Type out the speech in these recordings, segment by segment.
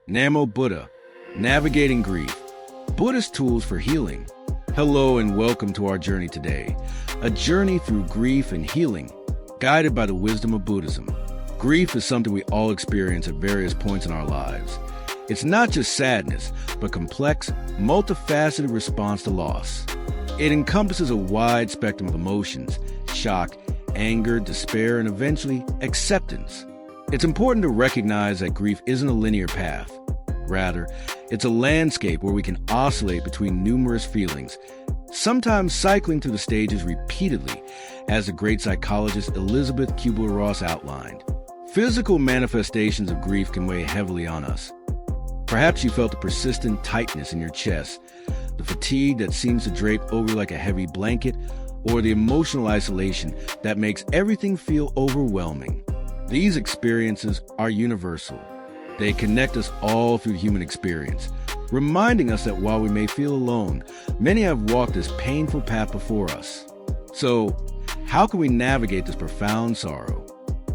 Namo Buddha, Navigating Grief, Buddhist Tools for Healing. Hello and welcome to our journey today, a journey through grief and healing, guided by the wisdom of Buddhism. Grief is something we all experience at various points in our lives. It's not just sadness, but complex, multifaceted response to loss. It encompasses a wide spectrum of emotions: shock, anger, despair, and eventually acceptance. It's important to recognize that grief isn't a linear path. Rather, it's a landscape where we can oscillate between numerous feelings, sometimes cycling through the stages repeatedly, as the great psychologist Elizabeth Kubler-Ross outlined. Physical manifestations of grief can weigh heavily on us. Perhaps you felt a persistent tightness in your chest, the fatigue that seems to drape over you like a heavy blanket, or the emotional isolation that makes everything feel overwhelming. These experiences are universal. They connect us all through human experience, reminding us that while we may feel alone, many have walked this painful path before us. So, how can we navigate this profound sorrow?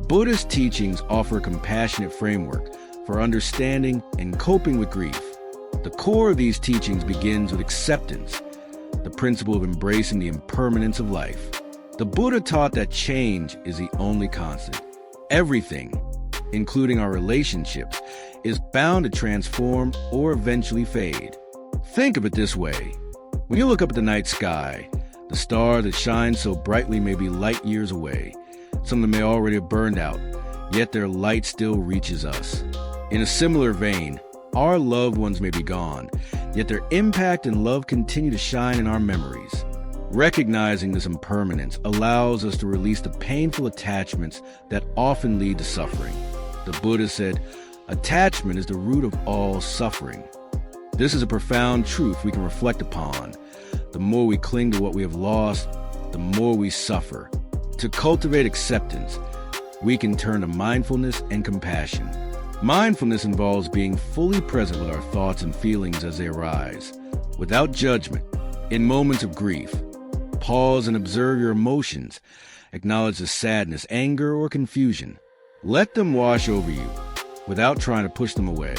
Buddhist teachings offer a compassionate framework for understanding and coping with grief. The core of these teachings begins with acceptance, the principle of embracing the impermanence of life. The Buddha taught that change is the only constant. Everything, including our relationships, is bound to transform or eventually fade. Think of it this way. When you look up at the night sky, the star that shines so brightly may be light years away. Some of them may already have burned out, yet their light still reaches us. In a similar vein, our loved ones may be gone, yet their impact and love continue to shine in our memories. Recognizing this impermanence allows us to release the painful attachments that often lead to suffering. The Buddha said, "Attachment is the root of all suffering." This is a profound truth we can reflect upon. The more we cling to what we have lost, the more we suffer. To cultivate acceptance, we can turn to mindfulness and compassion. Mindfulness involves being fully present with our thoughts and feelings as they arise, without judgment. In moments of grief, pause and observe your emotions. Acknowledge the sadness, anger, or confusion. Let them wash over you, without trying to push them away.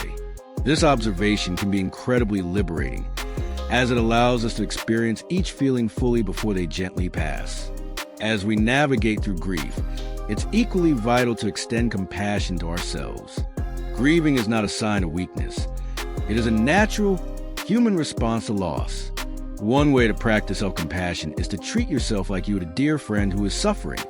This observation can be incredibly liberating, as it allows us to experience each feeling fully before they gently pass. As we navigate through grief, it's equally vital to extend compassion to ourselves. Grieving is not a sign of weakness. It is a natural, human response to loss. One way to practice self-compassion is to treat yourself like you would a dear friend who is suffering.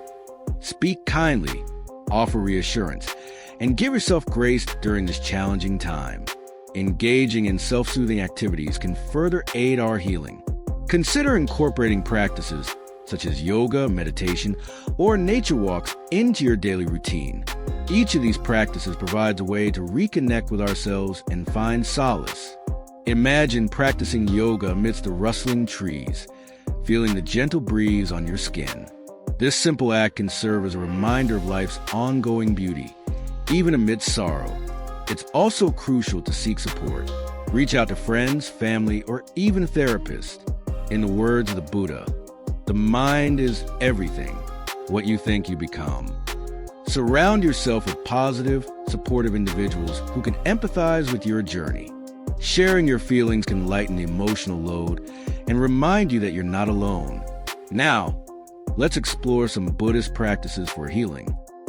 Speak kindly, offer reassurance, and give yourself grace during this challenging time. Engaging in self-soothing activities can further aid our healing. Consider incorporating practices such as yoga, meditation, or nature walks into your daily routine. Each of these practices provides a way to reconnect with ourselves and find solace. Imagine practicing yoga amidst the rustling trees, feeling the gentle breeze on your skin. This simple act can serve as a reminder of life's ongoing beauty, even amidst sorrow. It's also crucial to seek support. Reach out to friends, family, or even therapists. In the words of the Buddha, "The mind is everything. What you think, you become." Surround yourself with positive, supportive individuals who can empathize with your journey. Sharing your feelings can lighten the emotional load and remind you that you're not alone. Now, let's explore some Buddhist practices for healing.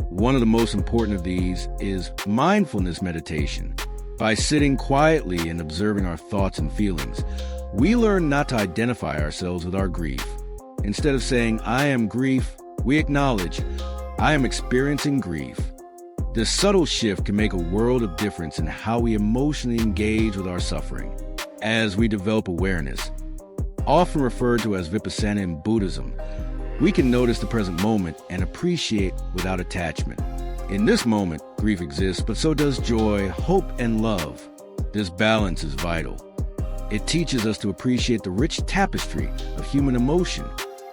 One of the most important of these is mindfulness meditation. By sitting quietly and observing our thoughts and feelings, we learn not to identify ourselves with our grief. Instead of saying, "I am grief," we acknowledge, "I am experiencing grief." This subtle shift can make a world of difference in how we emotionally engage with our suffering. As we develop awareness, often referred to as vipassana in Buddhism, we can notice the present moment and appreciate without attachment. In this moment, grief exists, but so does joy, hope, and love. This balance is vital. It teaches us to appreciate the rich tapestry of human emotion.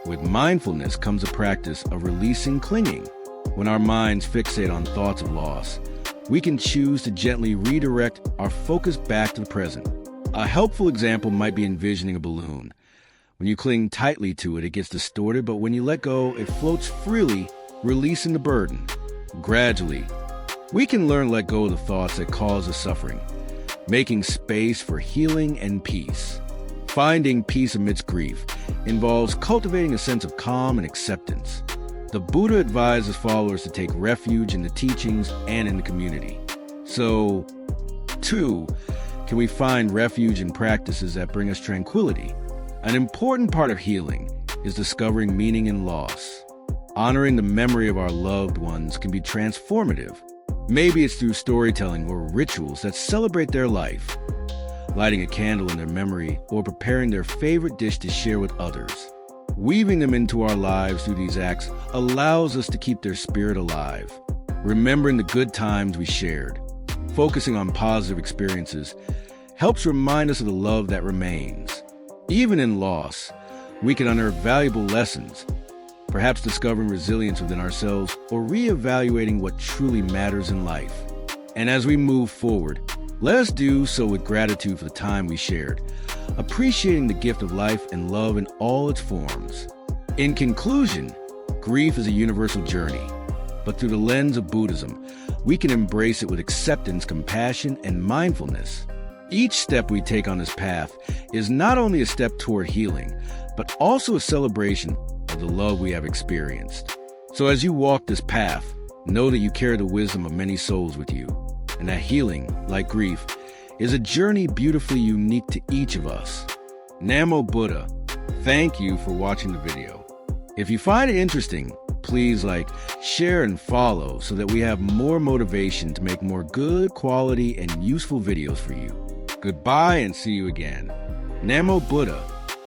With mindfulness comes a practice of releasing clinging. When our minds fixate on thoughts of loss, we can choose to gently redirect our focus back to the present. A helpful example might be envisioning a balloon. When you cling tightly to it, it gets distorted, but when you let go, it floats freely, releasing the burden. Gradually, we can learn to let go of the thoughts that cause us suffering. making space for healing and peace. Finding peace amidst grief involves cultivating a sense of calm and acceptance. The Buddha advises followers to take refuge in the teachings and in the community. So, 2, can we find refuge in practices that bring us tranquility? An important part of healing is discovering meaning in loss. Honoring the memory of our loved ones can be transformative. Maybe it's through storytelling or rituals that celebrate their life, lighting a candle in their memory, or preparing their favorite dish to share with others. Weaving them into our lives through these acts allows us to keep their spirit alive. Remembering the good times we shared, focusing on positive experiences, helps remind us of the love that remains. Even in loss, we can unearth valuable lessons, perhaps discovering resilience within ourselves or reevaluating what truly matters in life. And as we move forward, let us do so with gratitude for the time we shared, appreciating the gift of life and love in all its forms. In conclusion, grief is a universal journey, but through the lens of Buddhism, we can embrace it with acceptance, compassion, and mindfulness. Each step we take on this path is not only a step toward healing, but also a celebration of the love we have experienced. So as you walk this path, know that you carry the wisdom of many souls with you, and that healing, like grief, is a journey beautifully unique to each of us. Namo Buddha, thank you for watching the video. If you find it interesting, please like, share, and follow so that we have more motivation to make more good quality and useful videos for you. Goodbye and see you again. Namo Buddha.